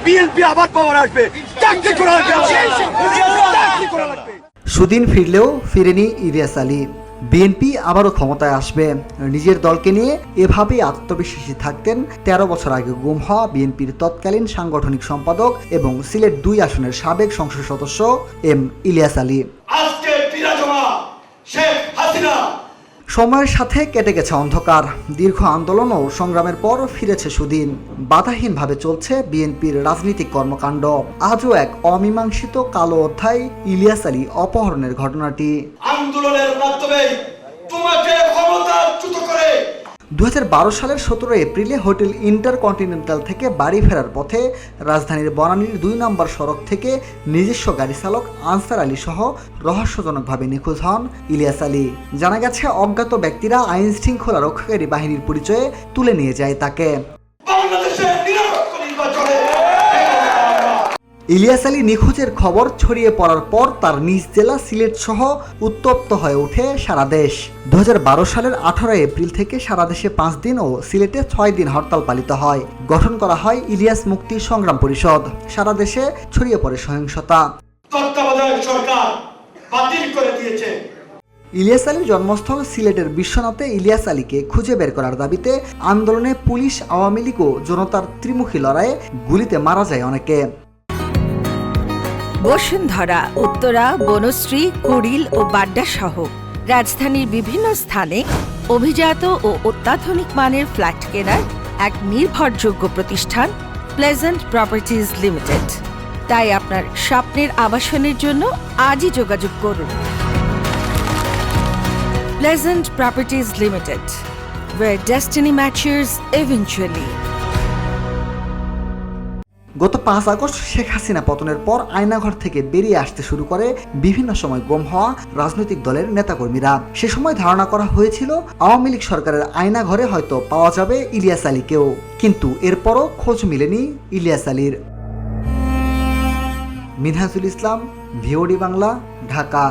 BNP আবার পাওয়ার আসবে, চাকরি করা লাগবে। সুদিন ফিরলেও ফিরেনি ইলিয়াস আলী। বিএনপি আবারও ক্ষমতায় আসবে, নিজের দলকে নিয়ে এভাবেই আত্মবিশ্বাসী থাকতেন 13 বছর আগে গুম হওয়া বিএনপির তৎকালীন সাংগঠনিক সম্পাদক এবং সিলেট 2 আসনের সাবেক সংসদ সদস্য এম ইলিয়াস আলী। আজকে বিরাজমা শেখ হাসিনা। সময়ের সাথে কেটে গেছে অন্ধকার, দীর্ঘ আন্দোলন ও সংগ্রামের পর ফিরেছে সুদিন। বাধাহীনভাবে চলছে বিএনপির রাজনৈতিক কর্মকাণ্ড। আজও এক অমীমাংসিত কালো অধ্যায় ইলিয়াস আলী অপহরণের ঘটনাটি। আন্দোলনের মাধ্যমে তোমাকে ক্ষমতাচ্যুত করে 2012 সালের 17 এপ্রিলে হোটেল ইন্টারকন্টিনেন্টাল থেকে বাড়ি ফেরার পথে রাজধানীর বনানীর 2 নম্বর সড়ক থেকে নিজস্ব গাড়ি চালক আনসার আলী সহ রহস্যজনকভাবে নিখোঁজ হন ইলিয়াস আলী। জানা গেছে অজ্ঞাত ব্যক্তিরা আইন শৃঙ্খলা রক্ষাকারী বাহিনীর পরিচয়ে তুলে নিয়ে যায় তাকে। বাংলাদেশের নিরপেক্ষ নির্বাচনে ইলিয়াস আলী নিখোঁজের খবর ছড়িয়ে পড়ার পর তার নিজ জেলা সিলেট সহ উত্তপ্ত হয়ে ওঠে সারা দেশ। 2012 সালের 18 এপ্রিল থেকে সারা দেশে 5 দিন ও সিলেটে 6 দিন হরতাল পালিত হয়। গঠন করা হয় ইলিয়াস মুক্তি সংগ্রাম পরিষদ। সারা দেশে ছড়িয়ে পড়ে সহিংসতা। তত্ত্বাবধায়ক সরকার বাতিল করে দিয়েছে। ইলিয়াস আলীর জন্মস্থল সিলেটের বিশ্বনাথে ইলিয়াস আলীকে খুঁজে বের করার দাবিতে আন্দোলনে পুলিশ, আওয়ামী লীগ ও জনতার ত্রিমুখী লড়াইয়ে গুলিতে মারা যায় অনেকে। বসুন্ধরা, উত্তরা, বনশ্রী, কুড়িল ও বাড্ডা সহ রাজধানীর বিভিন্ন স্থানে অভিজাত ও অত্যাধুনিক মানের ফ্ল্যাট কেনার এক নির্ভরযোগ্য প্রতিষ্ঠান প্লেজেন্ট প্রপার্টিজ লিমিটেড। তাই আপনার স্বপ্নের আবাসনের জন্য আজই যোগাযোগ করুন। Pleasant properties limited, where destiny matches eventually. গত 5 আগস্ট শেখ হাসিনা পতনের পর আয়নাঘর থেকে বেরিয়ে আসতে শুরু করে বিভিন্ন সময় গুম হওয়া রাজনৈতিক দলের নেতাকর্মীরা। সে সময় ধারণা করা হয়েছিল আওয়ামী লীগ সরকারের আয়নাঘরে হয়তো পাওয়া যাবে ইলিয়াস আলীকেও, কিন্তু এরপরও খোঁজ মেলেনি ইলিয়াস আলীর। মিনহাজুল ইসলাম, ভিওডি বাংলা, ঢাকা।